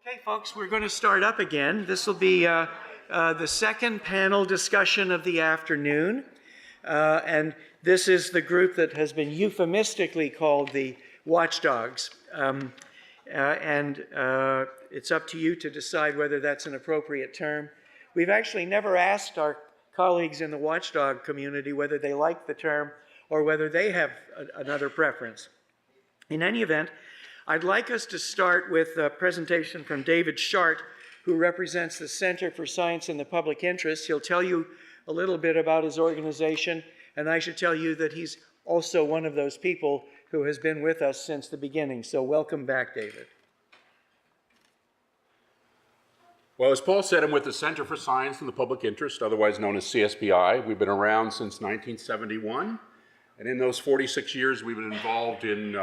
Okay, folks, we're going to start up again. This will be the second panel discussion of the afternoon. And this is the group that has been euphemistically called the Watchdogs. It's up to you to decide whether that's an appropriate term. We've actually never asked our colleagues in the watchdog community whether they like the term or whether they have another preference. In any event, I'd like us to start with a presentation from David Schardt, who represents the Center for Science in the Public Interest. He'll tell you a little bit about his organization, and I should tell you that he's also one of those people who has been with us since the beginning. So welcome back, David. Well, as Paul said, I'm with the Center for Science in the Public Interest, otherwise known as CSPI. We've been around since 1971, and in those 46 years, we've been involved in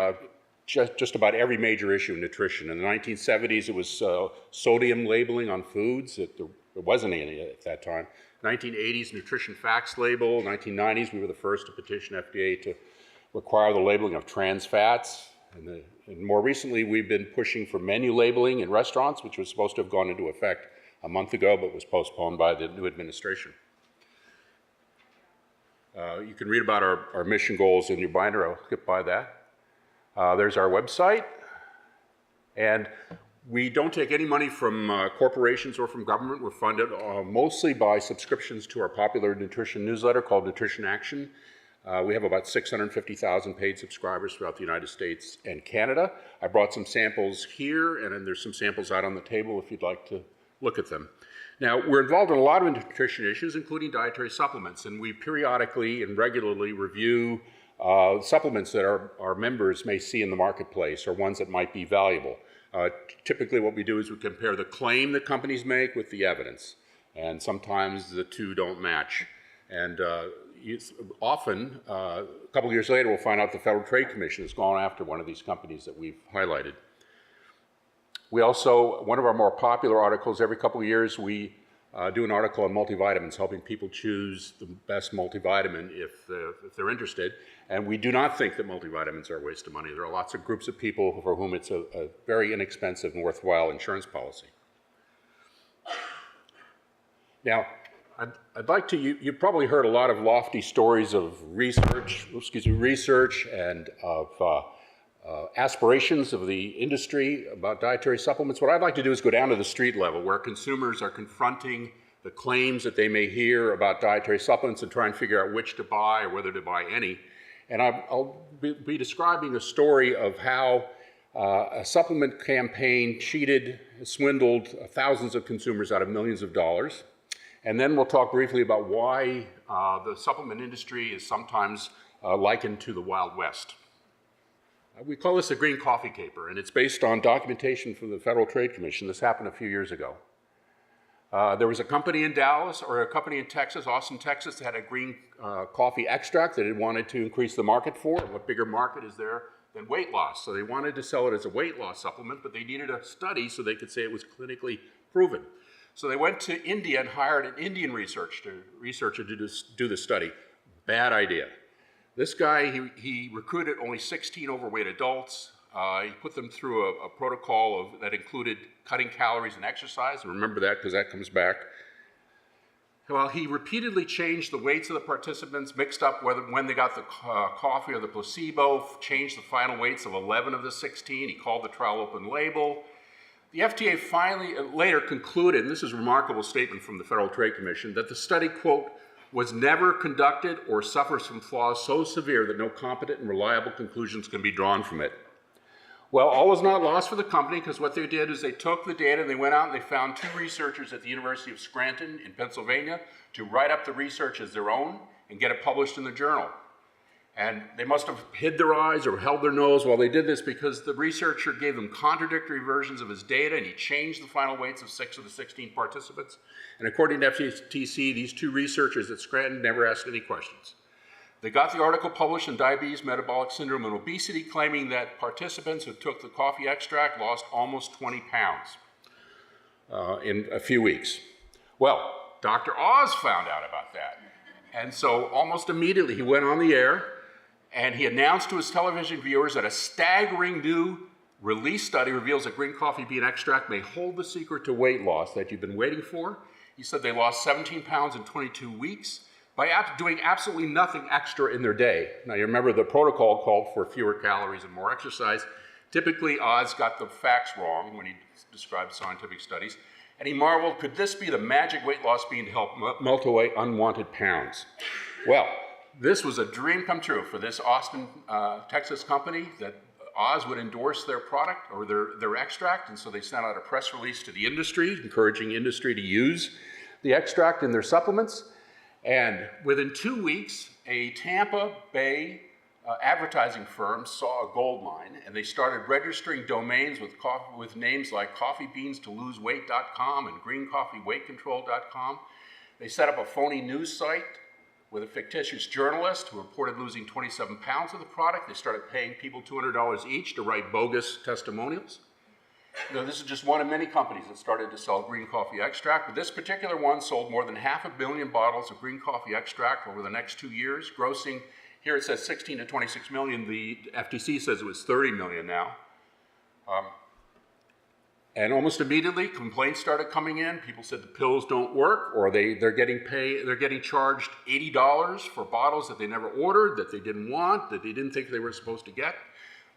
just about every major issue in nutrition. In the 1970s, it was sodium labeling on foods. There wasn't any at that time. 1980s, nutrition facts label. 1990s, we were the first to petition FDA to require the labeling of trans fats. And more recently, we've been pushing for menu labeling in restaurants, which was supposed to have gone into effect a month ago, but was postponed by the new administration. You can read about our mission goals in your binder. I'll skip by that. There's our website, and we don't take any money from corporations or from government. We're funded mostly by subscriptions to our popular nutrition newsletter called Nutrition Action. We have about 650,000 paid subscribers throughout the United States and Canada. I brought some samples here, and then there's some samples out on the table if you'd like to look at them. Now, we're involved in a lot of nutrition issues, including dietary supplements, and we periodically and regularly review supplements that our members may see in the marketplace or ones that might be valuable. Typically what we do is we compare the claim that companies make with the evidence, and sometimes the two don't match. And often, a couple of years later, we'll find out the Federal Trade Commission has gone after one of these companies that we've highlighted. We also, one of our more popular articles, every couple of years we do an article on multivitamins, helping people choose the best multivitamin if they're interested. And we do not think that multivitamins are a waste of money. There are lots of groups of people for whom it's a very inexpensive and worthwhile insurance policy. Now, I'd like to, you've probably heard a lot of lofty stories of research and of aspirations of the industry about dietary supplements. What I'd like to do is go down to the street level where consumers are confronting the claims that they may hear about dietary supplements and try and figure out which to buy or whether to buy any. And I'll be describing a story of how a supplement campaign cheated, swindled thousands of consumers out of millions of dollars. And then we'll talk briefly about why the supplement industry is sometimes likened to the Wild West. We call this a green coffee caper, and it's based on documentation from the Federal Trade Commission. This happened a few years ago. There was a company in Dallas, or a company in Texas, Austin, Texas, that had a green coffee extract that it wanted to increase the market for. And what bigger market is there than weight loss? So they wanted to sell it as a weight loss supplement, but they needed a study so they could say it was clinically proven. So they went to India and hired an Indian researcher to do the study. Bad idea. This guy, he recruited only 16 overweight adults. He put them through a protocol that included cutting calories and exercise. And remember that because that comes back. Well, he repeatedly changed the weights of the participants, mixed up when they got the coffee or the placebo, changed the final weights of 11 of the 16. He called the trial open label. The FDA finally later concluded, and this is a remarkable statement from the Federal Trade Commission, that the study, quote, was never conducted or suffers from flaws so severe that no competent and reliable conclusions can be drawn from it. Well, all was not lost for the company, because what they did is they took the data and they went out and they found two researchers at the University of Scranton in Pennsylvania to write up the research as their own and get it published in the journal. And they must have hid their eyes or held their nose while they did this, because the researcher gave them contradictory versions of his data, and he changed the final weights of 6 of the 16 participants. And according to FTC, these two researchers at Scranton never asked any questions. They got the article published in Diabetes, Metabolic Syndrome, and Obesity, claiming that participants who took the coffee extract lost almost 20 pounds in a few weeks. Well, Dr. Oz found out about that. And so almost immediately he went on the air and he announced to his television viewers that a staggering new Release study reveals that green coffee bean extract may hold the secret to weight loss that you've been waiting for. He said they lost 17 pounds in 22 weeks by doing absolutely nothing extra in their day. Now, you remember the protocol called for fewer calories and more exercise. Typically, Oz got the facts wrong when he described scientific studies, and he marveled, could this be the magic weight loss bean to help melt away unwanted pounds? Well, this was a dream come true for this Austin, Texas company, that Oz would endorse their product or their extract, and so they sent out a press release to the industry, encouraging industry to use the extract in their supplements. And within 2 weeks, a Tampa Bay advertising firm saw a gold mine, and they started registering domains with names like coffeebeanstoloseweight.com and greencoffeeweightcontrol.com. They set up a phony news site with a fictitious journalist who reported losing 27 pounds of the product. They started paying people $200 each to write bogus testimonials. Now, this is just one of many companies that started to sell green coffee extract, but this particular one sold more than 500 million bottles of green coffee extract over the next 2 years, grossing, here it says 16 to 26 million. The FTC says it was 30 million now. And almost immediately, complaints started coming in. People said the pills don't work, or they're getting charged $80 for bottles that they never ordered, that they didn't want, that they didn't think they were supposed to get.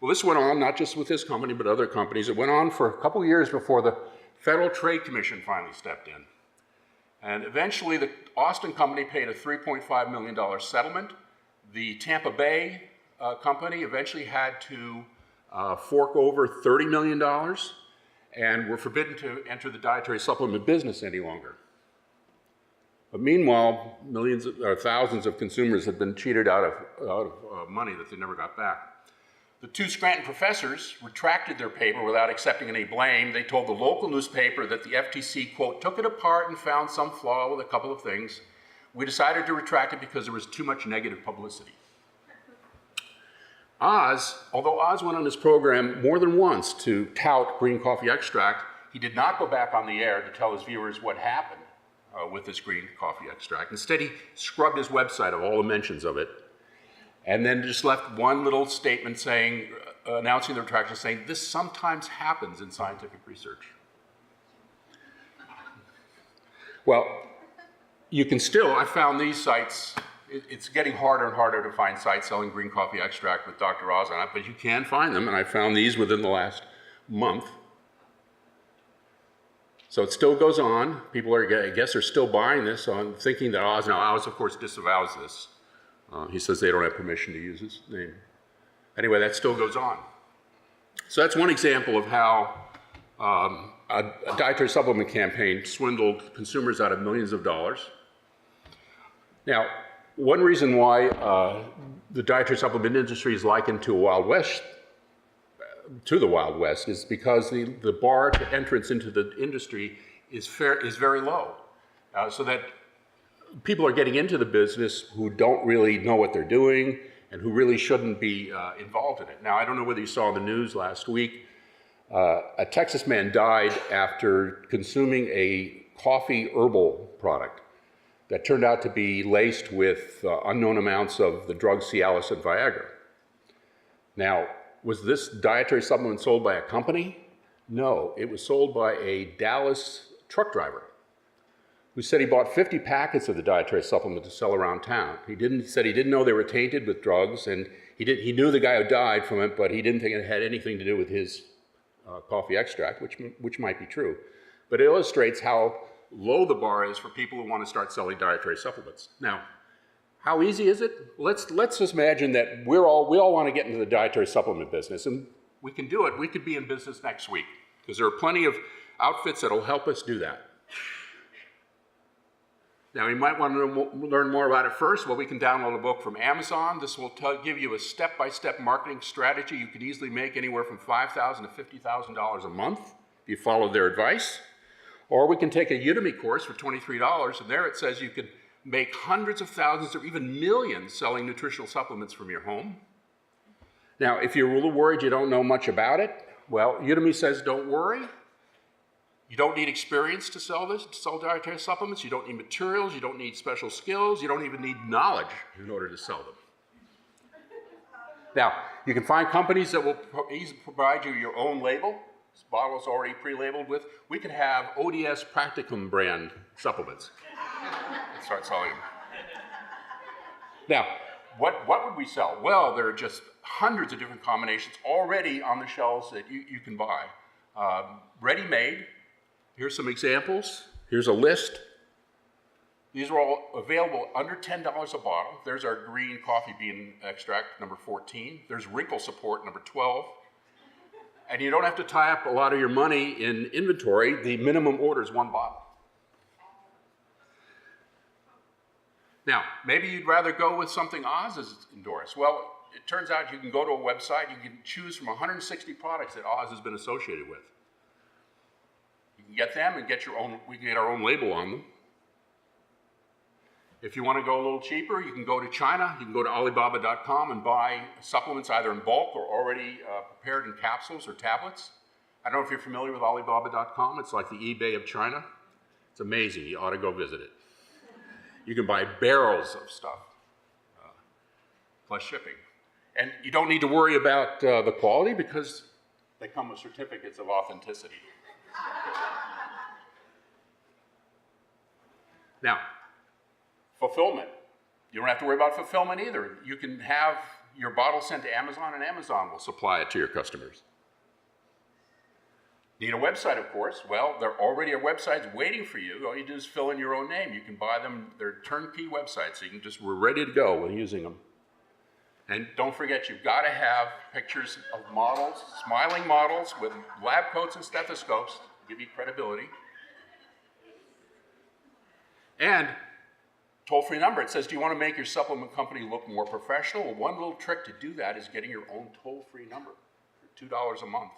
Well, this went on, not just with this company, but other companies. It went on for a couple years before the Federal Trade Commission finally stepped in. And eventually, the Austin company paid a $3.5 million settlement. The Tampa Bay company eventually had to fork over $30 million. And were forbidden to enter the dietary supplement business any longer. But meanwhile, thousands of consumers had been cheated out of money that they never got back. The two Scranton professors retracted their paper without accepting any blame. They told the local newspaper that the FTC, quote, took it apart and found some flaw with a couple of things. We decided to retract it because there was too much negative publicity. Although Oz went on his program more than once to tout green coffee extract, he did not go back on the air to tell his viewers what happened with this green coffee extract. Instead, he scrubbed his website of all the mentions of it, and then just left one little statement saying, announcing the retraction, saying, this sometimes happens in scientific research. Well, you can still, I found these sites. It's getting harder and harder to find sites selling green coffee extract with Dr. Oz on it, but you can find them, and I found these within the last month. So it still goes on. People are, I guess, are still buying this on thinking that Oz, now Oz, of course, disavows this. He says they don't have permission to use his name. Anyway, that still goes on. So that's one example of how a dietary supplement campaign swindled consumers out of millions of dollars. Now, one reason why the dietary supplement industry is likened to the Wild West is because the bar to entrance into the industry is very low. So that people are getting into the business who don't really know what they're doing and who really shouldn't be involved in it. Now, I don't know whether you saw in the news last week, a Texas man died after consuming a coffee herbal product that turned out to be laced with unknown amounts of the drug Cialis and Viagra. Now, was this dietary supplement sold by a company? No, it was sold by a Dallas truck driver who said he bought 50 packets of the dietary supplement to sell around town. He said he didn't know they were tainted with drugs, and he knew the guy who died from it, but he didn't think it had anything to do with his coffee extract, which might be true. But it illustrates how low the bar is for people who want to start selling dietary supplements. Now, how easy is it? Let's just imagine that we all want to get into the dietary supplement business, and we can do it. We could be in business next week, because there are plenty of outfits that will help us do that. Now, you might want to learn more about it first. Well, we can download a book from Amazon. This will give you a step-by-step marketing strategy. You could easily make anywhere from $5,000 to $50,000 a month if you follow their advice. Or we can take a Udemy course for $23, and there it says you could make hundreds of thousands or even millions selling nutritional supplements from your home. Now, if you're a little worried you don't know much about it, well, Udemy says don't worry. You don't need experience to sell dietary supplements. You don't need materials. You don't need special skills. You don't even need knowledge in order to sell them. Now, you can find companies that will easily provide you your own label. This bottle is already pre-labeled with. We could have ODS Practicum brand supplements. And start selling them. Now, what would we sell? Well, there are just hundreds of different combinations already on the shelves that you can buy. Ready-made. Here's some examples. Here's a list. These are all available under $10 a bottle. There's our green coffee bean extract, number 14. There's wrinkle support, number 12. And you don't have to tie up a lot of your money in inventory. The minimum order is 1 bottle. Now, maybe you'd rather go with something Oz has endorsed. Well, it turns out you can go to a website, you can choose from 160 products that Oz has been associated with. You can get them and get your own, we can get our own label on them. If you want to go a little cheaper, you can go to China, you can go to Alibaba.com and buy supplements either in bulk or already prepared in capsules or tablets. I don't know if you're familiar with Alibaba.com, it's like the eBay of China. It's amazing, you ought to go visit it. You can buy barrels of stuff, plus shipping. And you don't need to worry about the quality because they come with certificates of authenticity. Now, fulfillment. You don't have to worry about fulfillment either. You can have your bottle sent to Amazon and Amazon will supply it to your customers. Need a website, of course. Well, there already are websites waiting for you. All you do is fill in your own name. You can buy them. They're turnkey websites, so you can we're ready to go when using them. And don't forget, you've got to have pictures of models, smiling models with lab coats and stethoscopes to give you credibility. And toll-free number. It says, do you want to make your supplement company look more professional? Well, one little trick to do that is getting your own toll-free number for $2 a month.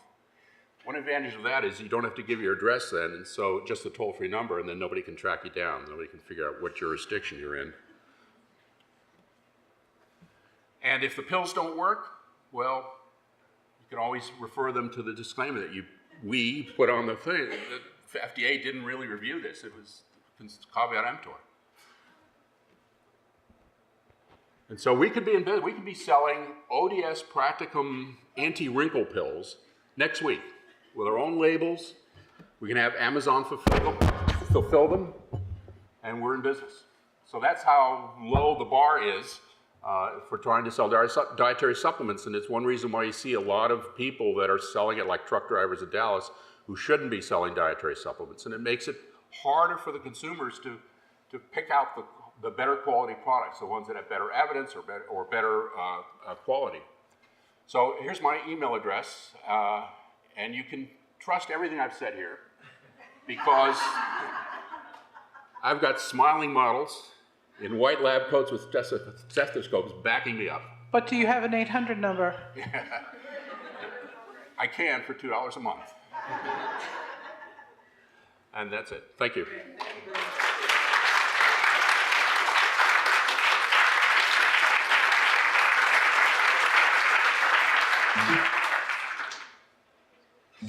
One advantage of that is you don't have to give your address then, and so just the toll-free number, and then nobody can track you down. Nobody can figure out what jurisdiction you're in. And if the pills don't work, well, you can always refer them to the disclaimer that we put on the thing. The FDA didn't really review this. It was caveat emptor. And so we could be in business. We could be selling ODS Practicum anti-wrinkle pills next week with our own labels. We can have Amazon fulfill them, and we're in business. So that's how low the bar is for trying to sell dietary supplements, and it's one reason why you see a lot of people that are selling it, like truck drivers in Dallas, who shouldn't be selling dietary supplements, and it makes it harder for the consumers to pick out the better quality products, the ones that have better evidence or better quality. So here's my email address, and you can trust everything I've said here, because I've got smiling models in white lab coats with stethoscopes backing me up. But do you have an 800 number? I can for $2 a month. And that's it. Thank you.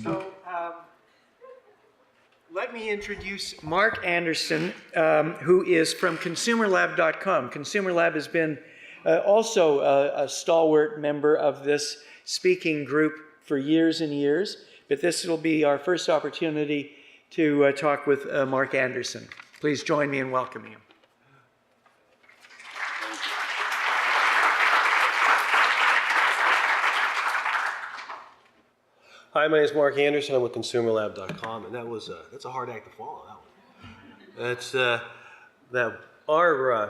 So let me introduce Mark Anderson, who is from ConsumerLab.com. ConsumerLab has been also a stalwart member of this speaking group for years and years, but this will be our first opportunity to talk with Mark Anderson. Please join me in welcoming him. Hi, my name is Mark Anderson. I'm with ConsumerLab.com, and that's a hard act to follow. That one.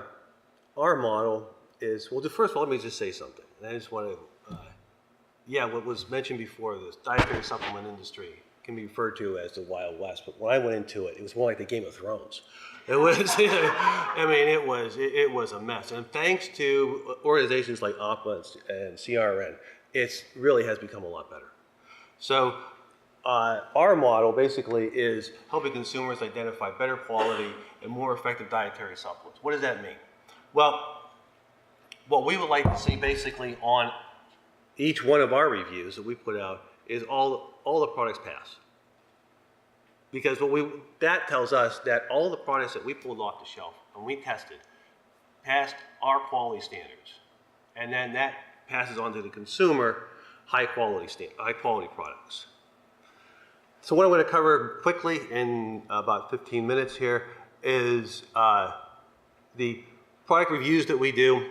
Our model is first of all, let me just say something. I just want to, what was mentioned before, this dietary supplement industry can be referred to as the Wild West, but when I went into it, it was more like the Game of Thrones. It was, it was a mess, and thanks to organizations like APA and CRN, it really has become a lot better. So our model basically is helping consumers identify better quality and more effective dietary supplements. What does that mean? Well, what we would like to see basically on each one of our reviews that we put out is all the products pass. Because that tells us that all the products that we pulled off the shelf and we tested passed our quality standards. And then that passes on to the consumer high quality products. So what I'm going to cover quickly in about 15 minutes here is the product reviews that we do,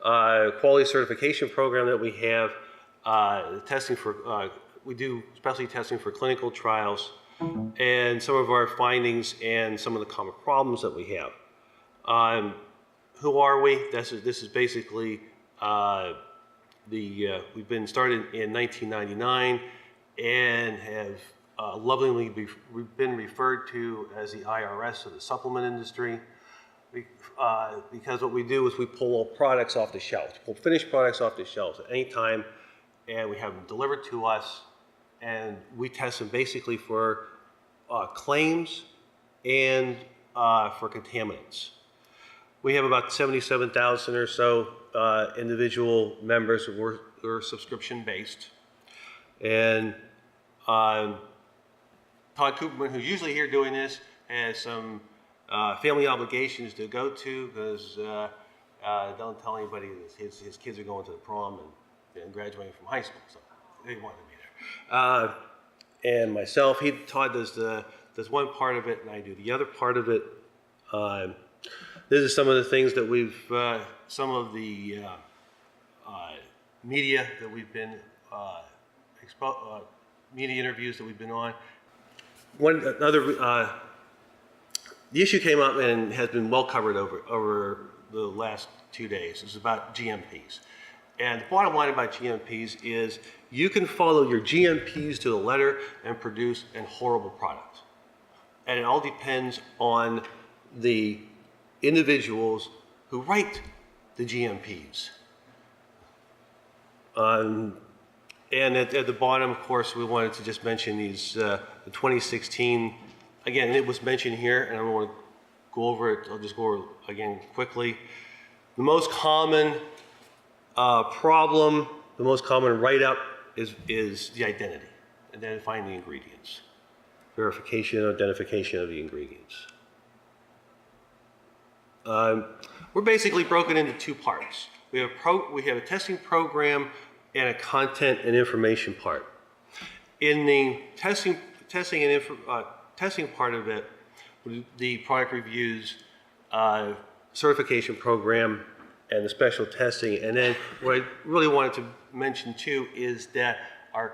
quality certification program that we have, testing for, we do specialty testing for clinical trials, and some of our findings and some of the common problems that we have. Who are we? This is basically we've been started in 1999 and have lovingly been referred to as the IRS of the supplement industry, because what we do is we pull products off the shelves, pull finished products off the shelves at any time, and we have them delivered to us, and we test them basically for claims and for contaminants. We have about 77,000 or so individual members who are subscription-based. And Todd Cooperman, who's usually here doing this, has some family obligations to go to, because don't tell anybody that his kids are going to the prom and graduating from high school, so they want to be there. And myself, Todd does one part of it, and I do the other part of it. This is some of the things that some of the media that we've been, media interviews that we've been on. The issue came up and has been well covered over the last 2 days. It's about GMPs. And the bottom line about GMPs is you can follow your GMPs to the letter and produce a horrible product. And it all depends on the individuals who write the GMPs. And at the bottom, of course, we wanted to just mention these, the 2016, again, it was mentioned here, and I don't want to go over it, I'll just go over it again quickly. The most common problem, the most common write-up is the identity, identifying the ingredients, verification, identification of the ingredients. We're basically broken into two parts. We have a testing program and a content and information part. In the testing part of it, the product reviews, certification program, and the special testing. And then what I really wanted to mention too is that our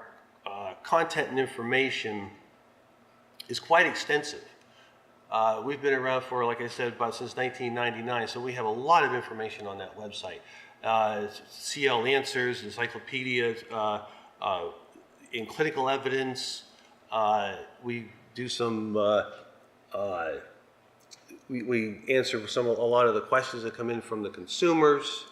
content and information is quite extensive. We've been around for, like I said, since 1999, so we have a lot of information on that website. CL Answers, encyclopedias, in clinical evidence. We do some, we answer a lot of the questions that come in from the consumers.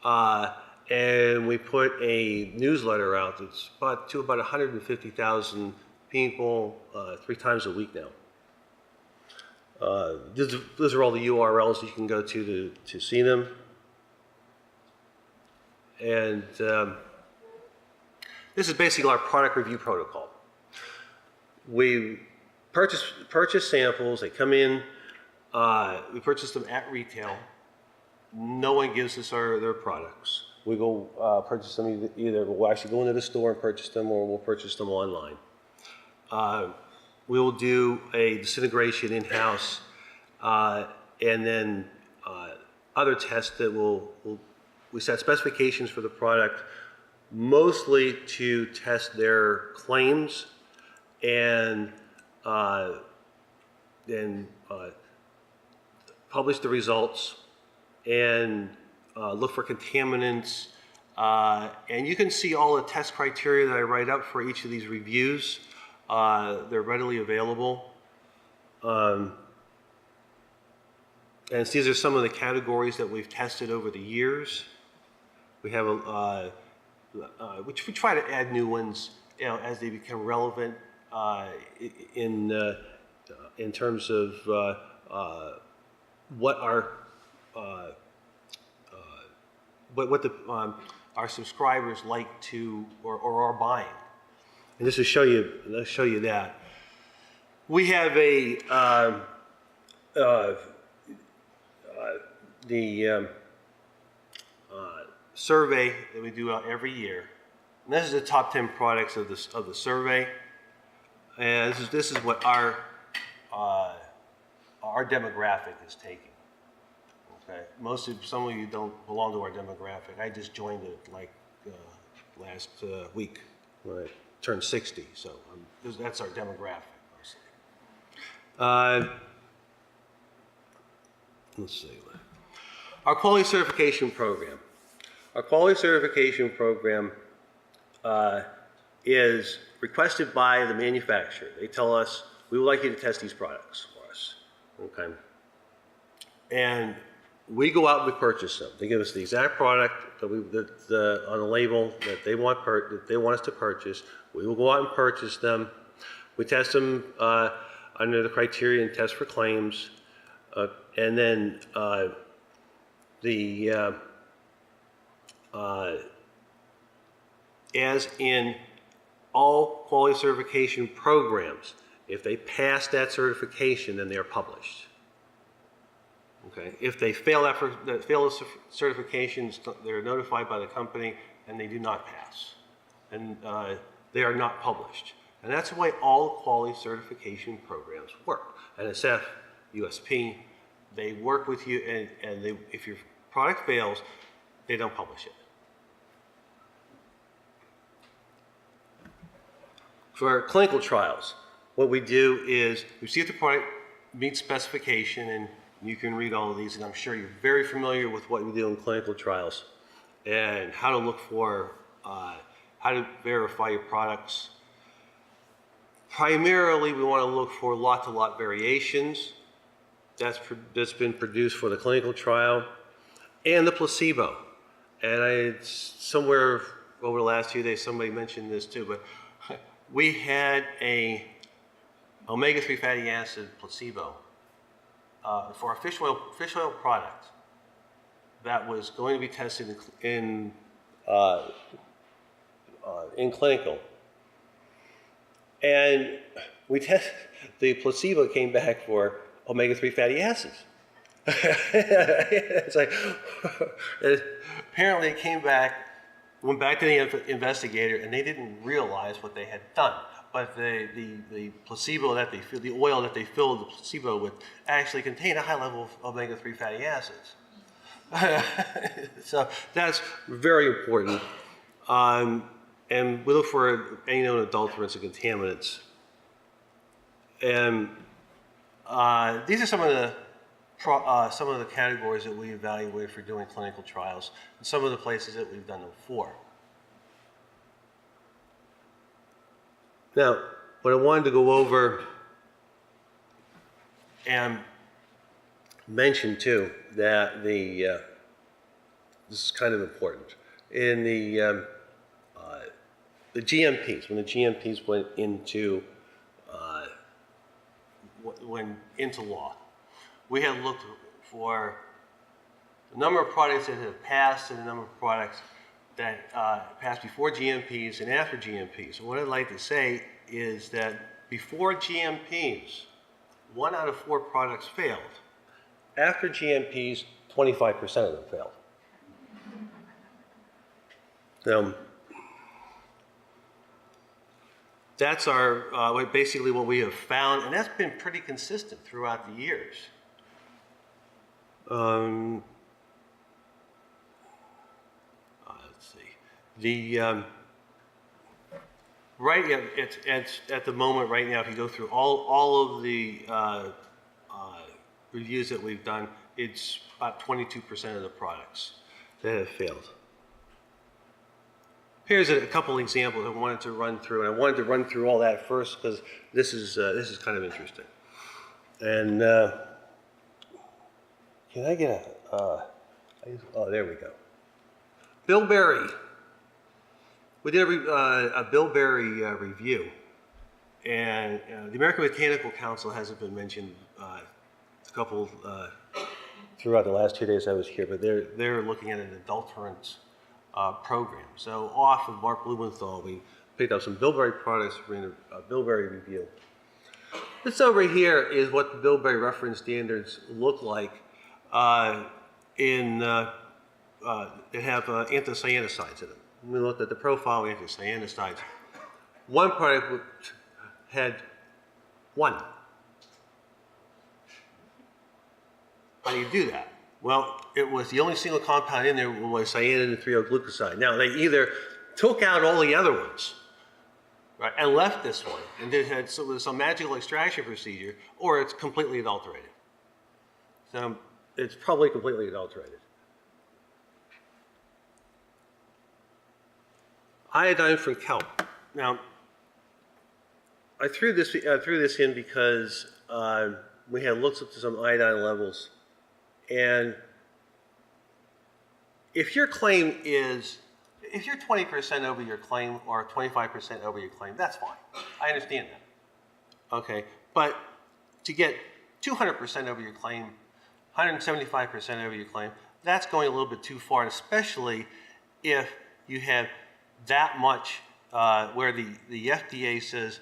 And we put a newsletter out that's to about 150,000 people 3 times a week now. Those are all the URLs you can go to see them. And this is basically our product review protocol. We purchase samples, they come in, we purchase them at retail. No one gives us their products. We go purchase them either we'll actually go into the store and purchase them, or we'll purchase them online. We will do a disintegration in-house, and then other tests that we set specifications for the product, mostly to test their claims and then publish the results and look for contaminants. And you can see all the test criteria that I write up for each of these reviews. They're readily available. And these are some of the categories that we've tested over the years. We have we try to add new ones, as they become relevant in terms of what our subscribers like to or are buying. And this will show you that. We have survey that we do every year. And this is the top 10 products of the survey. And this is what our demographic is taking. Okay, some of you don't belong to our demographic. I just joined it like last week when I turned 60, so that's our demographic mostly. Let's see. Our quality certification program. Our quality certification program is requested by the manufacturer. They tell us, we would like you to test these products for us. Okay. And we go out and we purchase them. They give us the exact product that on the label that they want us to purchase. We will go out and purchase them. We test them under the criteria and test for claims. And then as in all quality certification programs, if they pass that certification, then they are published. Okay. If they fail the certifications, they're notified by the company and they do not pass. And they are not published. And that's the way all quality certification programs work. NSF, USP, they work with you, and if your product fails, they don't publish it. For clinical trials, what we do is we see if the product meets specification, and you can read all of these, and I'm sure you're very familiar with what we do in clinical trials and how to look for, how to verify your products. Primarily, we want to look for lot-to-lot variations. That's been produced for the clinical trial, and the placebo. And somewhere over the last few days, somebody mentioned this too, but we had a omega-3 fatty acid placebo for a fish oil product that was going to be tested in clinical. And the placebo came back for omega-3 fatty acids. It's like, apparently it came back, went back to the investigator, and they didn't realize what they had done. But the placebo that the oil that they filled the placebo with actually contained a high level of omega-3 fatty acids. So that's very important. And we look for any known adulterants and contaminants. And these are some of the categories that we evaluate for doing clinical trials, and some of the places that we've done them for. Now, what I wanted to go over and mention too, that this is kind of important. In the GMPs, when the GMPs went into law, we had looked for the number of products that have passed and the number of products that passed before GMPs and after GMPs. And what I'd like to say is that before GMPs, 1 out of 4 products failed. After GMPs, 25% of them failed. That's basically what we have found, and that's been pretty consistent throughout the years. Let's see. It's at the moment right now, if you go through all of the reviews that we've done, it's about 22% of the products that have failed. Here's a couple examples I wanted to run through, and I wanted to run through all that first because this is kind of interesting. And can I get oh, there we go. Bilberry. We did a Bilberry review, and the American Botanical Council hasn't been mentioned a couple throughout the last 2 days I was here, but they're looking at an adulterant program. So off of Mark Blumenthal, we picked up some Bilberry products, ran a Bilberry review. This over here is what the Bilberry reference standards look like in that have anthocyanicides in them. We looked at the profile of anthocyanicides. One product had one. How do you do that? Well, it was the only single compound in there was cyanidin 3-O-glucoside. Now, they either took out all the other ones, right, and left this one, and did had some magical extraction procedure, or it's completely adulterated. So it's probably completely adulterated. Iodine from kelp. Now, I threw this in because we had looked up to some iodine levels, and if your claim is, if you're 20% over your claim or 25% over your claim, that's fine. I understand that. Okay, but to get 200% over your claim, 175% over your claim, that's going a little bit too far, especially if you have that much where the FDA says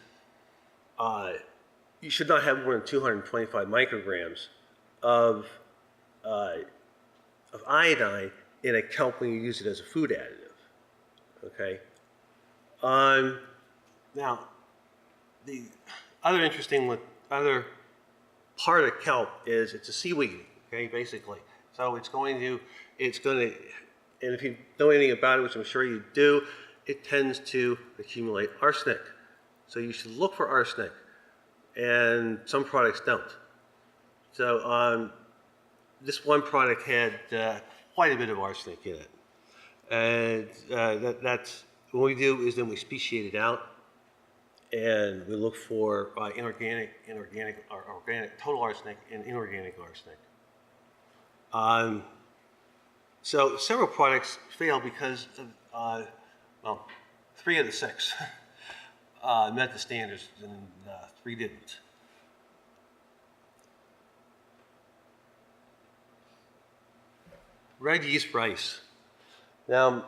you should not have more than 225 micrograms of iodine in a kelp when you use it as a food additive. Okay. Now, the other interesting other part of kelp is it's a seaweed. Okay, basically. So it's going to, and if you know anything about it, which I'm sure you do, it tends to accumulate arsenic. So you should look for arsenic, and some products don't. So this one product had quite a bit of arsenic in it. And that's, what we do is then we speciate it out, and we look for organic, total arsenic and inorganic arsenic. So several products fail because of, well, 3 of the 6 met the standards and 3 didn't. Red yeast rice. Now,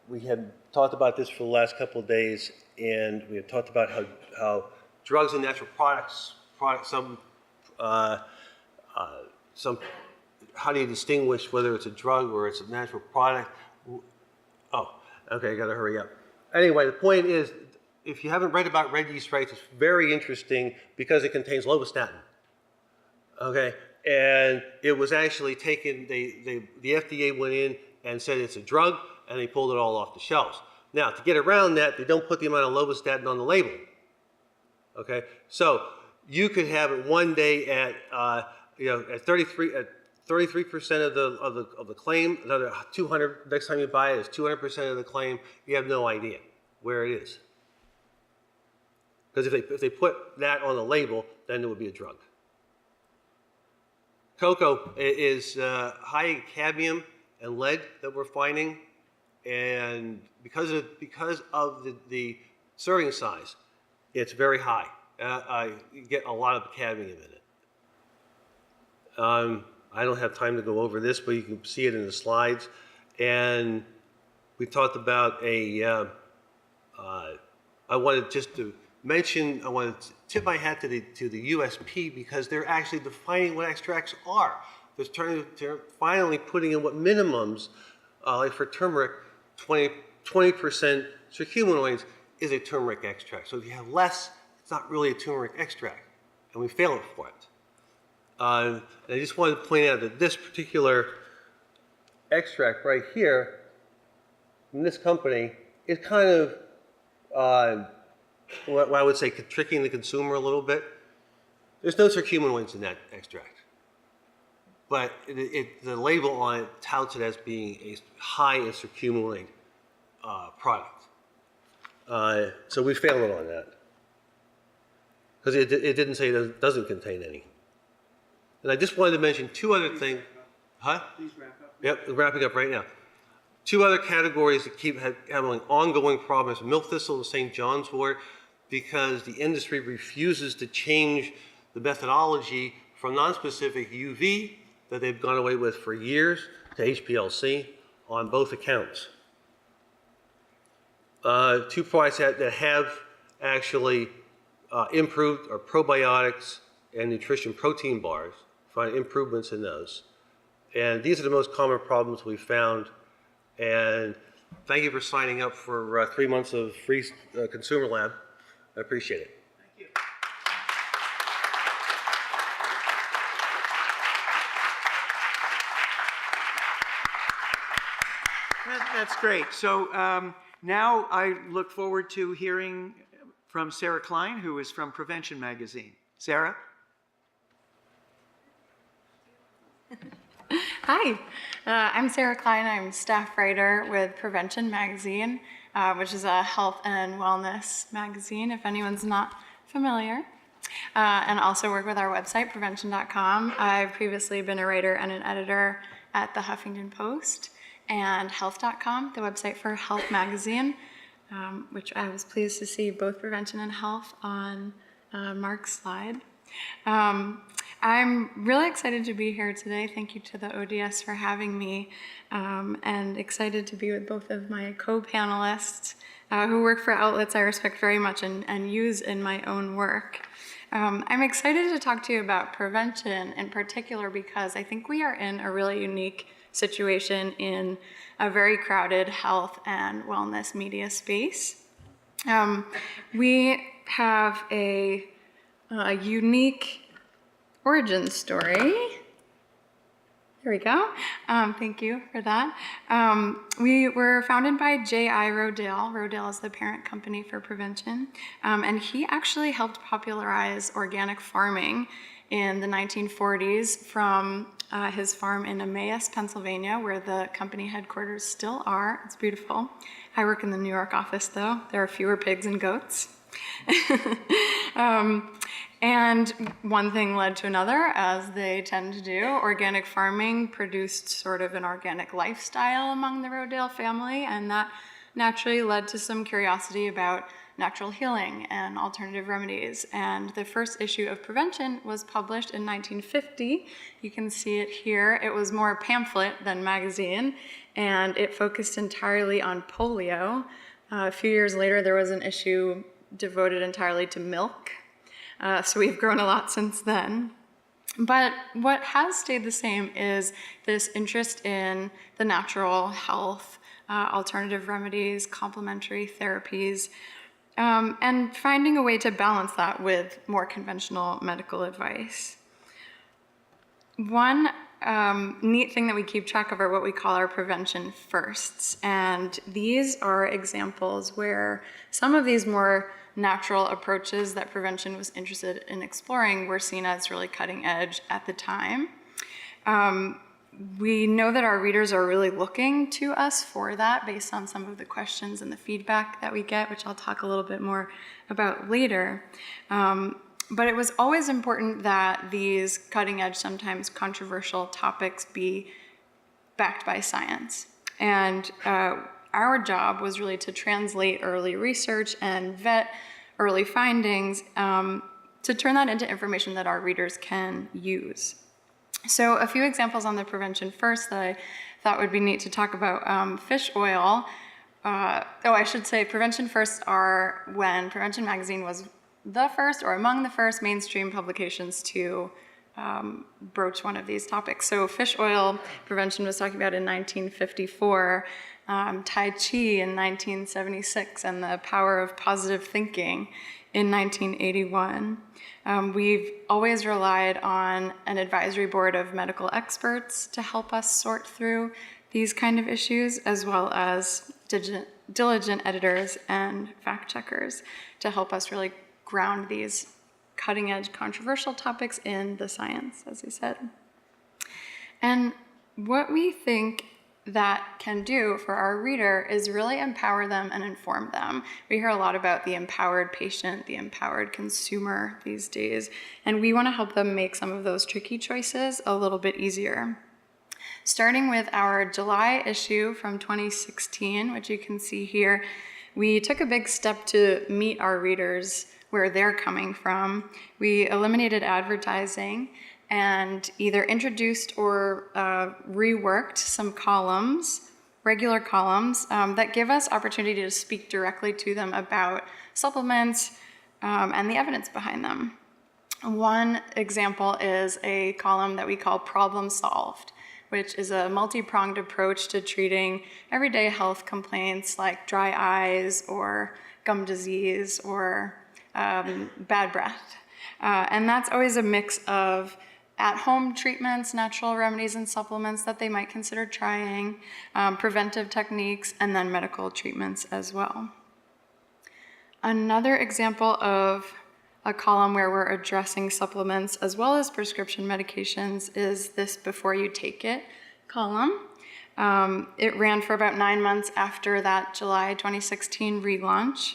we had talked about this for the last couple of days, and we had talked about how drugs and natural products how do you distinguish whether it's a drug or it's a natural product? Oh, okay, I gotta hurry up. Anyway, the point is, if you haven't read about red yeast rice, it's very interesting because it contains lovastatin. Okay, and it was actually taken, the FDA went in and said it's a drug, and they pulled it all off the shelves. Now, to get around that, they don't put the amount of lovastatin on the label. Okay, so you could have it one day at at 33% of the claim, another 200. Next time you buy it, it's 200% of the claim. You have no idea where it is, because if they put that on the label, then it would be a drug. Cocoa is high in cadmium and lead that we're finding, and because of the serving size, it's very high. You get a lot of cadmium in it. I don't have time to go over this, but you can see it in the slides. And we talked about I wanted just to mention, I wanted to tip my hat to the USP, because they're actually defining what extracts are. They're finally putting in what minimums, like for turmeric, 20% curcuminoids is a turmeric extract. So if you have less, it's not really a turmeric extract, and we fail it for it. And I just wanted to point out that this particular extract right here from this company is kind of what I would say tricking the consumer a little bit. There's no curcuminoids in that extract, but the label on it touts it as being a high in curcuminoid product. So we failed it on that, because it didn't say it doesn't contain any. And I just wanted to mention 2 other things. Huh? Please wrap up. Yep, wrapping up right now. 2 other categories that keep having ongoing problems: milk thistle and St. John's wort, because the industry refuses to change the methodology from nonspecific UV that they've gone away with for years to HPLC on both accounts. 2 products that have actually improved are probiotics and nutrition protein bars. Find improvements in those. And these are the most common problems we found. And thank you for signing up for 3 months of free consumer lab. I appreciate it. Thank you. That's great. So now I look forward to hearing from Sarah Klein, who is from Prevention Magazine. Sarah? Hi, I'm Sarah Klein. I'm staff writer with Prevention Magazine, which is a health and wellness magazine, if anyone's not familiar. And also work with our website, prevention.com. I've previously been a writer and an editor at the Huffington Post and health.com, the website for Health Magazine, which I was pleased to see both prevention and health on Mark's slide. I'm really excited to be here today. Thank you to the ODS for having me, and excited to be with both of my co-panelists who work for outlets I respect very much and use in my own work. I'm excited to talk to you about prevention in particular because I think we are in a really unique situation in a very crowded health and wellness media space. We have a unique origin story. There we go. Thank you for that. We were founded by J.I. Rodale. Rodale is the parent company for Prevention. And he actually helped popularize organic farming in the 1940s from his farm in Emmaus, Pennsylvania, where the company headquarters still are. It's beautiful. I work in the New York office, though. There are fewer pigs and goats. And one thing led to another, as they tend to do. Organic farming produced sort of an organic lifestyle among the Rodale family, and that naturally led to some curiosity about natural healing and alternative remedies. And the first issue of Prevention was published in 1950. You can see it here. It was more pamphlet than magazine, and it focused entirely on polio. A few years later, there was an issue devoted entirely to milk. So we've grown a lot since then. But what has stayed the same is this interest in the natural health, alternative remedies, complementary therapies, and finding a way to balance that with more conventional medical advice. One neat thing that we keep track of are what we call our prevention firsts. And these are examples where some of these more natural approaches that prevention was interested in exploring were seen as really cutting edge at the time. We know that our readers are really looking to us for that based on some of the questions and the feedback that we get, which I'll talk a little bit more about later. But it was always important that these cutting edge, sometimes controversial topics be backed by science. And our job was really to translate early research and vet early findings to turn that into information that our readers can use. So a few examples on the prevention first that I thought would be neat to talk about. Fish oil. I should say prevention first are when Prevention Magazine was the first or among the first mainstream publications to broach one of these topics. So fish oil prevention was talking about in 1954, Tai Chi in 1976, and the power of positive thinking in 1981. We've always relied on an advisory board of medical experts to help us sort through these kind of issues, as well as diligent editors and fact checkers to help us really ground these cutting-edge controversial topics in the science, as I said. And what we think that can do for our reader is really empower them and inform them. We hear a lot about the empowered patient, the empowered consumer these days, and we want to help them make some of those tricky choices a little bit easier. Starting with our July issue from 2016, which you can see here, we took a big step to meet our readers where they're coming from. We eliminated advertising and either introduced or reworked some columns, regular columns, that give us opportunity to speak directly to them about supplements and the evidence behind them. One example is a column that we call Problem Solved. which is a multi-pronged approach to treating everyday health complaints like dry eyes or gum disease or bad breath. And that's always a mix of at-home treatments, natural remedies and supplements that they might consider trying, preventive techniques, and then medical treatments as well. Another example of a column where we're addressing supplements as well as prescription medications is this before you take it column. It ran for about 9 months after that July 2016 relaunch.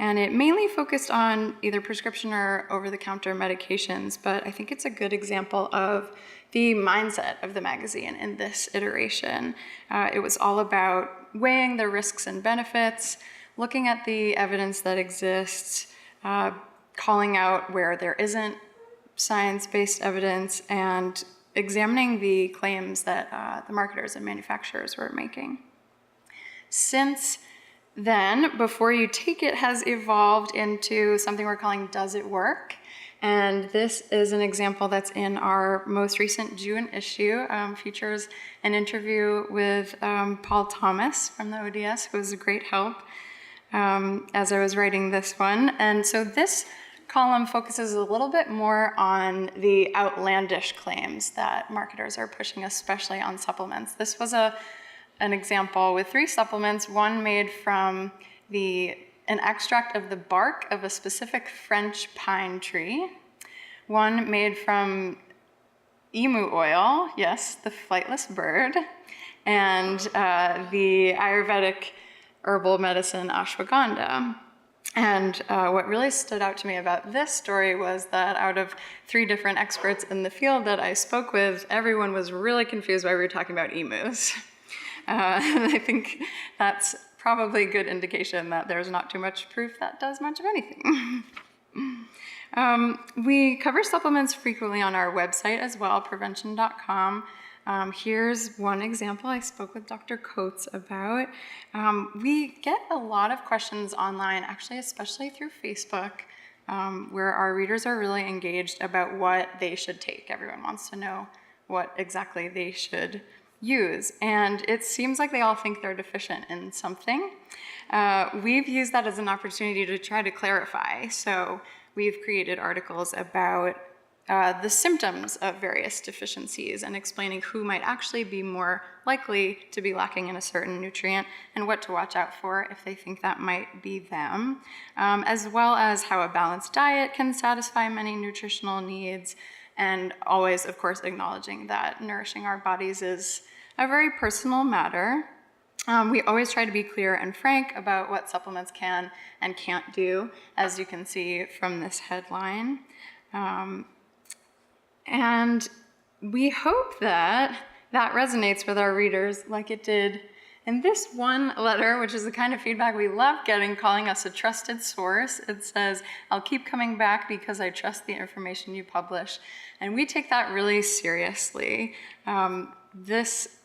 And it mainly focused on either prescription or over-the-counter medications, but I think it's a good example of the mindset of the magazine in this iteration. It was all about weighing the risks and benefits, looking at the evidence that exists, calling out where there isn't science-based evidence, and examining the claims that the marketers and manufacturers were making. Since then, before you take it has evolved into something we're calling Does It Work? And this is an example that's in our most recent June issue. Features an interview with Paul Thomas from the ODS, who was a great help as I was writing this one. And so this column focuses a little bit more on the outlandish claims that marketers are pushing, especially on supplements. This was an example with 3 supplements, one made from an extract of the bark of a specific French pine tree, one made from emu oil, yes, the flightless bird, and the Ayurvedic herbal medicine ashwagandha. And what really stood out to me about this story was that out of 3 different experts in the field that I spoke with, everyone was really confused why we were talking about emus. I think that's probably a good indication that there's not too much proof that does much of anything. We cover supplements frequently on our website as well, prevention.com. Here's one example I spoke with Dr. Coates about. We get a lot of questions online, actually, especially through Facebook, where our readers are really engaged about what they should take. Everyone wants to know what exactly they should use, and it seems like they all think they're deficient in something. We've used that as an opportunity to try to clarify. So we've created articles about the symptoms of various deficiencies and explaining who might actually be more likely to be lacking in a certain nutrient and what to watch out for if they think that might be them, as well as how a balanced diet can satisfy many nutritional needs, and always, of course, acknowledging that nourishing our bodies is a very personal matter. We always try to be clear and frank about what supplements can and can't do, as you can see from this headline. And we hope that that resonates with our readers like it did in this one letter, which is the kind of feedback we love getting, calling us a trusted source. It says, "I'll keep coming back because I trust the information you publish." And we take that really seriously. This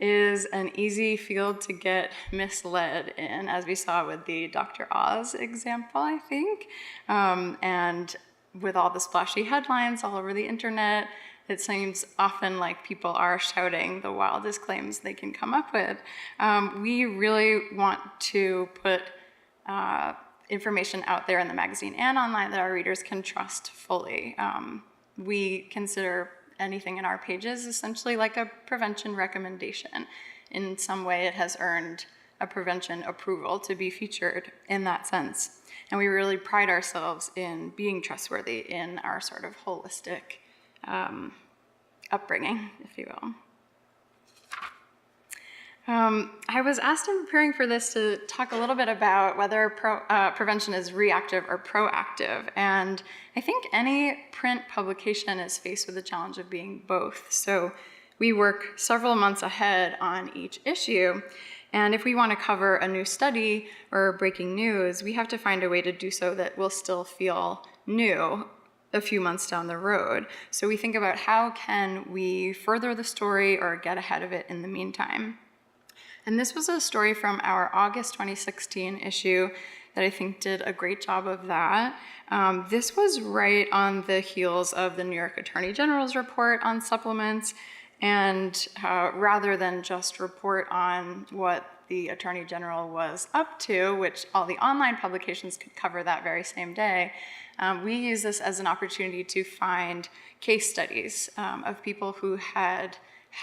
is an easy field to get misled in, as we saw with the Dr. Oz example, I think. And with all the splashy headlines all over the internet, it seems often like people are shouting the wildest claims they can come up with. We really want to put information out there in the magazine and online that our readers can trust fully. We consider anything in our pages essentially like a prevention recommendation. In some way, it has earned a prevention approval to be featured in that sense. And we really pride ourselves in being trustworthy in our sort of holistic upbringing, if you will. I was asked in preparing for this to talk a little bit about whether prevention is reactive or proactive. And I think any print publication is faced with the challenge of being both. So we work several months ahead on each issue. And if we want to cover a new study or breaking news, we have to find a way to do so that will still feel new a few months down the road. So we think about how can we further the story or get ahead of it in the meantime. And this was a story from our August 2016 issue that I think did a great job of that. This was right on the heels of the New York Attorney General's report on supplements, And rather than just report on what the Attorney General was up to, which all the online publications could cover that very same day, we use this as an opportunity to find case studies of people who had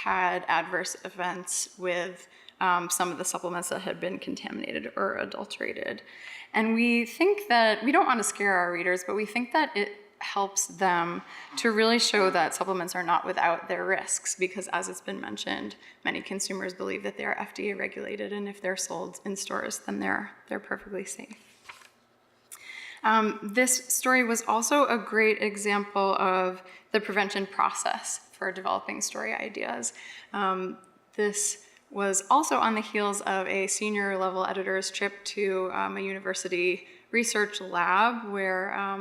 adverse events with some of the supplements that had been contaminated or adulterated. And we think that, we don't want to scare our readers, but we think that it helps them to really show that supplements are not without their risks, because as it's been mentioned, many consumers believe that they are FDA regulated, and if they're sold in stores, then they're perfectly safe. This story was also a great example of the prevention process for developing story ideas. This was also on the heels of a senior level editor's trip to a university research lab where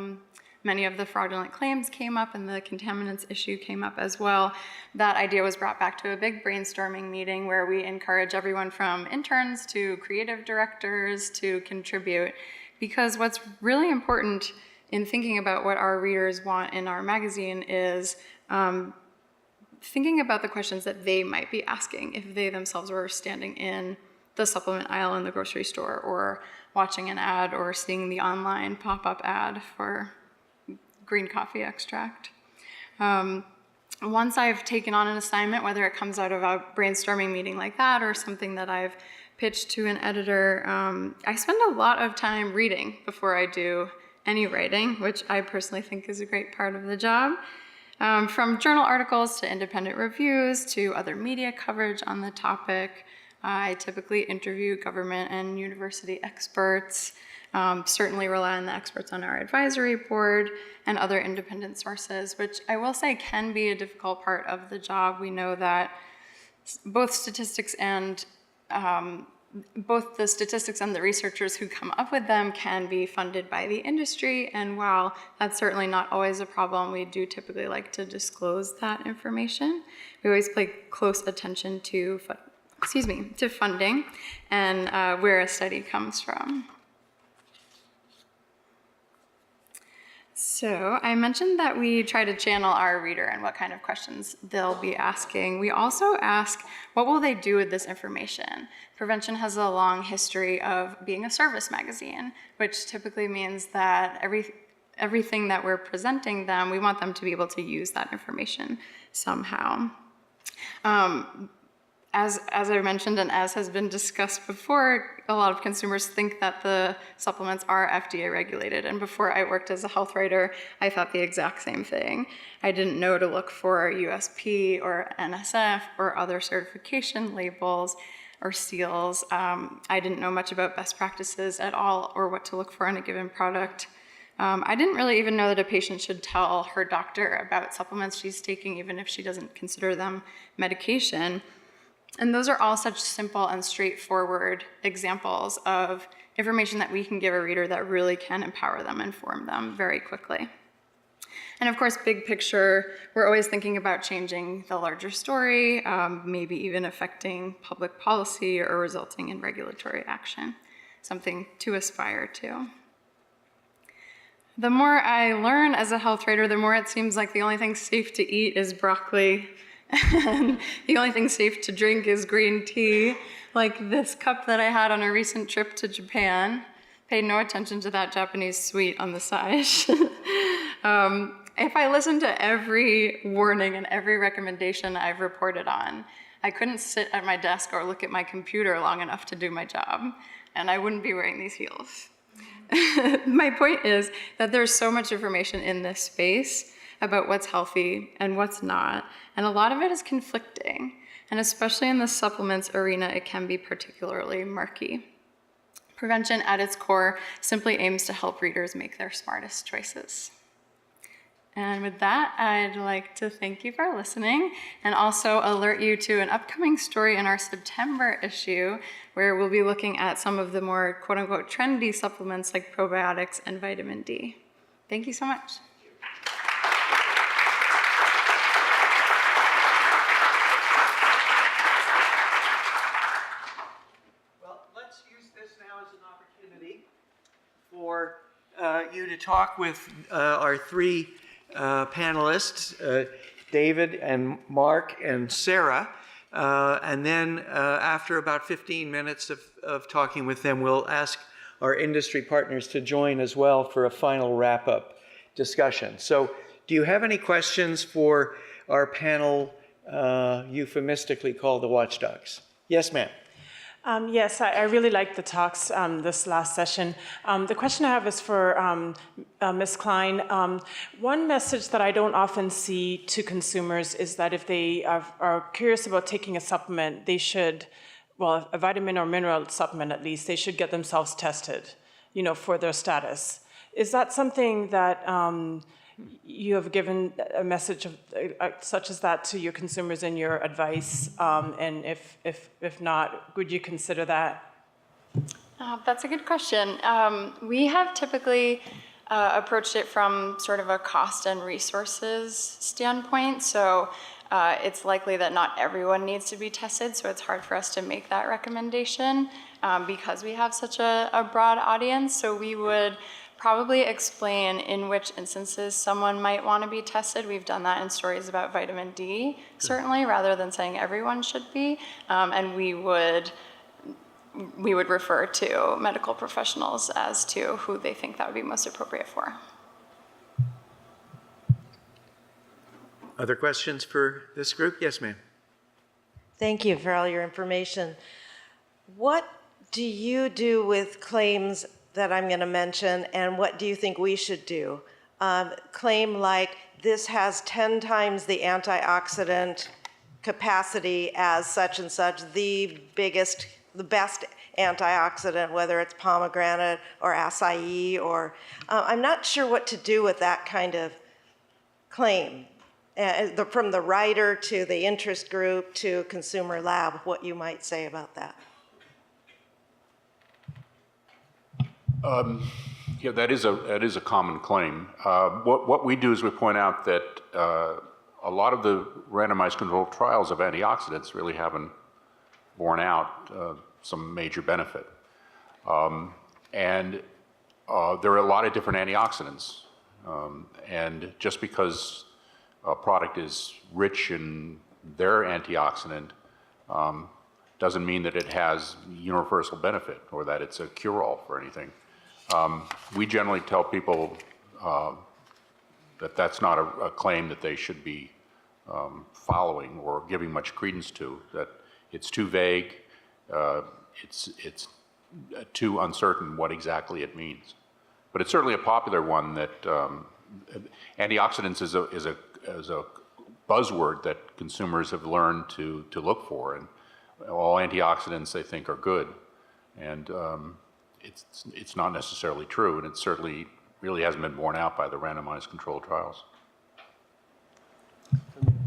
many of the fraudulent claims came up and the contaminants issue came up as well. That idea was brought back to a big brainstorming meeting where we encourage everyone from interns to creative directors to contribute, because what's really important in thinking about what our readers want in our magazine is thinking about the questions that they might be asking if they themselves were standing in the supplement aisle in the grocery store, or watching an ad or seeing the online pop-up ad for green coffee extract. Once I've taken on an assignment, whether it comes out of a brainstorming meeting like that or something that I've pitched to an editor, I spend a lot of time reading before I do any writing, which I personally think is a great part of the job. From journal articles to independent reviews to other media coverage on the topic, I typically interview government and university experts, certainly rely on the experts on our advisory board and other independent sources, which I will say can be a difficult part of the job. We know that both the statistics and the researchers who come up with them can be funded by the industry, and while that's certainly not always a problem, we do typically like to disclose that information. We always pay close attention to funding and where a study comes from. So I mentioned that we try to channel our reader and what kind of questions they'll be asking. We also ask, what will they do with this information? Prevention has a long history of being a service magazine, which typically means that everything that we're presenting them, we want them to be able to use that information somehow. As I mentioned, and as has been discussed before, a lot of consumers think that the supplements are FDA regulated. And before I worked as a health writer, I thought the exact same thing. I didn't know to look for USP or NSF or other certification labels or seals. I didn't know much about best practices at all or what to look for in a given product. I didn't really even know that a patient should tell her doctor about supplements she's taking, even if she doesn't consider them medication. And those are all such simple and straightforward examples of information that we can give a reader that really can empower them, inform them very quickly. And of course, big picture, we're always thinking about changing the larger story, maybe even affecting public policy or resulting in regulatory action, something to aspire to. The more I learn as a health writer, the more it seems like the only thing safe to eat is broccoli. And the only thing safe to drink is green tea, like this cup that I had on a recent trip to Japan. Paid no attention to that Japanese sweet on the side. If I listened to every warning and every recommendation I've reported on, I couldn't sit at my desk or look at my computer long enough to do my job, and I wouldn't be wearing these heels. My point is that there's so much information in this space about what's healthy and what's not, and a lot of it is conflicting, and especially in the supplements arena, it can be particularly murky. Prevention at its core simply aims to help readers make their smartest choices. And with that, I'd like to thank you for listening and also alert you to an upcoming story in our September issue where we'll be looking at some of the more quote-unquote trendy supplements like probiotics and vitamin D. Thank you so much. For you to talk with our three panelists. David and Mark and Sarah. And then after about 15 minutes of talking with them, we'll ask our industry partners to join as well for a final wrap-up discussion. So do you have any questions for our panel, euphemistically called the Watchdogs? Yes, ma'am. Yes, I really liked the talks this last session. The question I have is for Ms. Klein. One message that I don't often see to consumers is that if they are curious about taking a supplement, they should, well, a vitamin or mineral supplement at least, they should get themselves tested, you know, for their status. Is that something that you have given a message of, such as that to your consumers in your advice? And if not, would you consider that? That's a good question. We have typically approached it from sort of a cost and resources standpoint. So it's likely that not everyone needs to be tested. So it's hard for us to make that recommendation because we have such a broad audience. So we would probably explain in which instances someone might want to be tested. We've done that in stories about vitamin D, certainly, rather than saying everyone should be. And we would refer to medical professionals as to who they think that would be most appropriate for. Other questions for this group? Yes, ma'am. Thank you for all your information. What do you do with claims that I'm going to mention, and what do you think we should do? Claim like this has 10 times the antioxidant capacity as such and such, the best antioxidant, whether it's pomegranate or acai, or I'm not sure what to do with that kind of claim. From the writer to the interest group to consumer lab, what you might say about that. Yeah, that is a common claim. What we do is we point out that a lot of the randomized controlled trials of antioxidants really haven't borne out some major benefit. And there are a lot of different antioxidants. And just because a product is rich in their antioxidant doesn't mean that it has universal benefit or that it's a cure-all for anything. We generally tell people that that's not a claim that they should be following or giving much credence to, that it's too vague, it's too uncertain what exactly it means. But it's certainly a popular one that antioxidants is a buzzword that consumers have learned to look for, and all antioxidants they think are good, and it's not necessarily true, and it certainly really hasn't been borne out by the randomized controlled trials.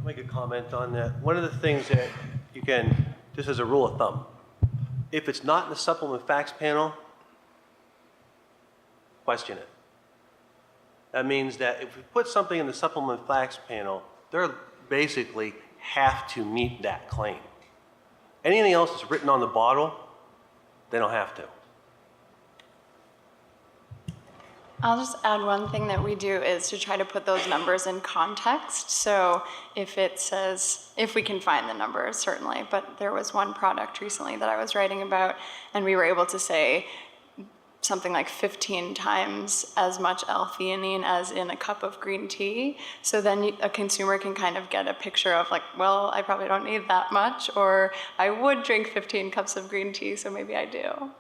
Make a comment on that. One of the things that you can, just as a rule of thumb, if it's not in the supplement facts panel, question it. That means that if we put something in the supplement facts panel, they basically have to meet that claim. Anything else that's written on the bottle, they don't have to. I'll just add one thing that we do is to try to put those numbers in context. So if it says, if we can find the numbers, certainly, but there was one product recently that I was writing about, and we were able to say something like 15 times as much L-theanine as in a cup of green tea. So then a consumer can kind of get a picture of like, well, I probably don't need that much, or I would drink 15 cups of green tea, so maybe I do.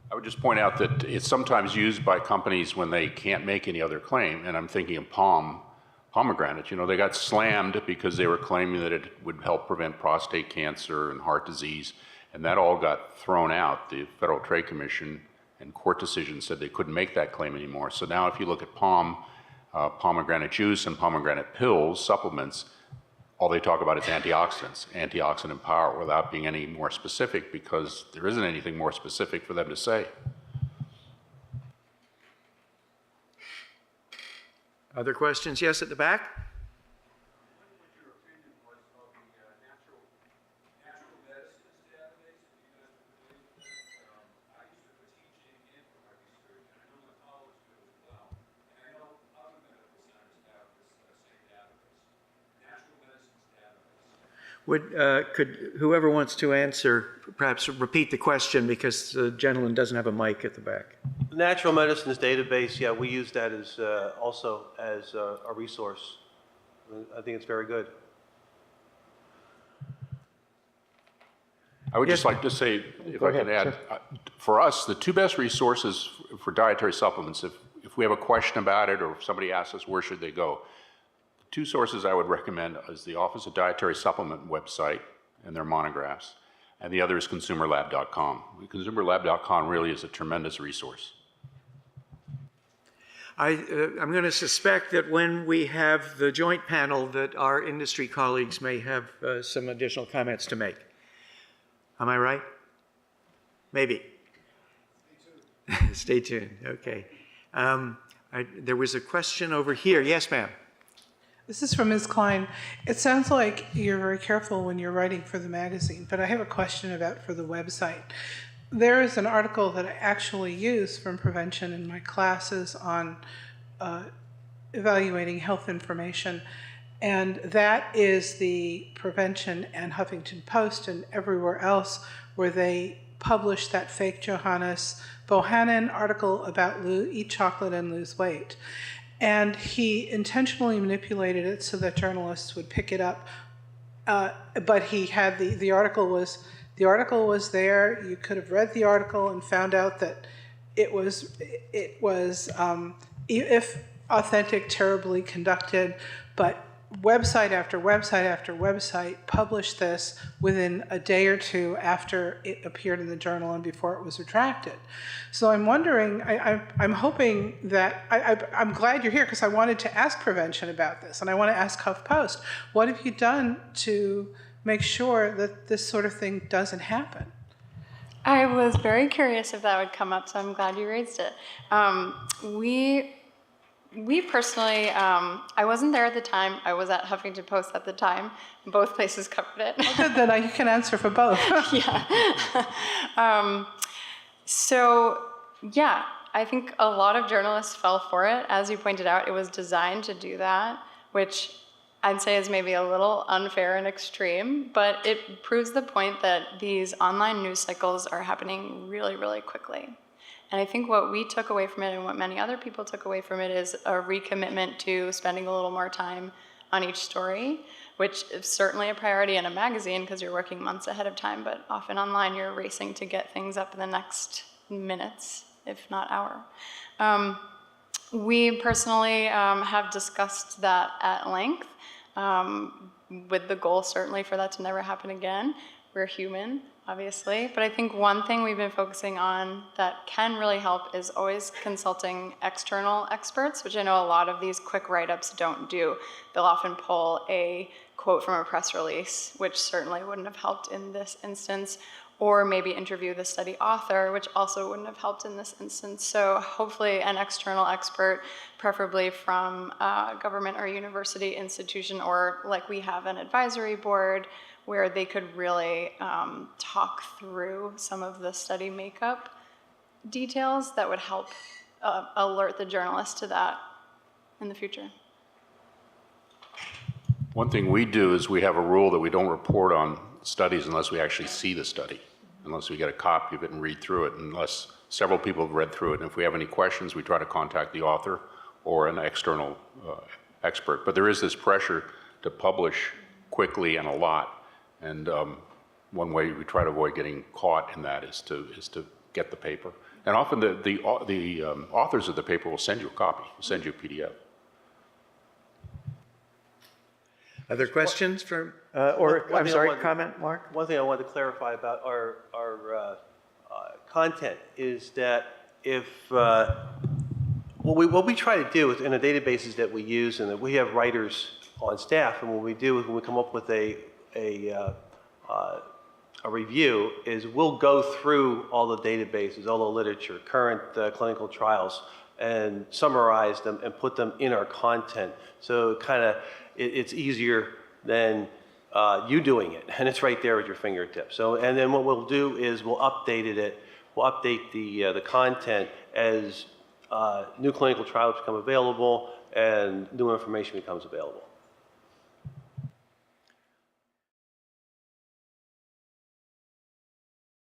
I would just point out that it's sometimes used by companies when they can't make any other claim, and I'm thinking of pomegranate. You know, they got slammed because they were claiming that it would help prevent prostate cancer and heart disease, and that all got thrown out. The Federal Trade Commission and court decisions said they couldn't make that claim anymore. So now if you look at pomegranate juice and pomegranate pills, supplements, all they talk about is antioxidants, antioxidant power, without being any more specific, because there isn't anything more specific for them to say. Other questions? Yes, at the back? Could whoever wants to answer perhaps repeat the question, because the gentleman doesn't have a mic at the back. The Natural Medicines database, yeah, we use that as also as a resource. I think it's very good. I would just like to say, if I can add, for us, the two best resources for dietary supplements, if we have a question about it or if somebody asks us where should they go, the two sources I would recommend is the Office of Dietary Supplement website and their monographs, and the other is consumerlab.com. Consumerlab.com really is a tremendous resource. I'm going to suspect that when we have the joint panel that our industry colleagues may have some additional comments to make. Am I right? Maybe. Stay tuned. Okay. There was a question over here. Yes, ma'am. This is from Ms. Klein. It sounds like you're very careful when you're writing for the magazine, but I have a question about for the website. There is an article that I actually use from prevention in my classes on evaluating health information, and that is the Prevention and Huffington Post and everywhere else where they publish that fake Johannes Bohannon article about eat chocolate and lose weight. And he intentionally manipulated it so that journalists would pick it up. But he had the article was there. You could have read the article and found out that it was if authentic, terribly conducted, but website after website after website published this within a day or two after it appeared in the journal and before it was retracted. So I'm wondering, I'm hoping that, I'm glad you're here because I wanted to ask prevention about this, and I want to ask HuffPost, what have you done to make sure that this sort of thing doesn't happen? I was very curious if that would come up, so I'm glad you raised it. We personally, I wasn't there at the time. I was at Huffington Post at the time. Both places covered it. Oh, good, then you can answer for both. Yeah. So, yeah, I think a lot of journalists fell for it. As you pointed out, it was designed to do that, which I'd say is maybe a little unfair and extreme, but it proves the point that these online news cycles are happening really, really quickly. And I think what we took away from it and what many other people took away from it is a recommitment to spending a little more time on each story, which is certainly a priority in a magazine because you're working months ahead of time, but often online you're racing to get things up in the next minutes, if not hour. We personally have discussed that at length, with the goal certainly for that to never happen again. We're human, obviously, but I think one thing we've been focusing on that can really help is always consulting external experts, which I know a lot of these quick write-ups don't do. They'll often pull a quote from a press release, which certainly wouldn't have helped in this instance, or maybe interview the study author, which also wouldn't have helped in this instance. So hopefully an external expert, preferably from a government or university institution, or like we have an advisory board, where they could really talk through some of the study makeup details that would help alert the journalist to that in the future. One thing we do is we have a rule that we don't report on studies unless we actually see the study, unless we get a copy of it and read through it, unless several people have read through it. And if we have any questions, we try to contact the author or an external expert. But there is this pressure to publish quickly and a lot. And one way we try to avoid getting caught in that is to get the paper. And often the authors of the paper will send you a copy, send you a PDF. Other questions from, comment, Mark? One thing I wanted to clarify about our content is that if what we try to do in the databases that we use, and that we have writers on staff, and what we do is when we come up with a review is we'll go through all the databases, all the literature, current clinical trials, and summarize them and put them in our content. So it's easier than you doing it, and it's right there at your fingertips. So, and then what we'll do is we'll update the content as new clinical trials become available and new information becomes available.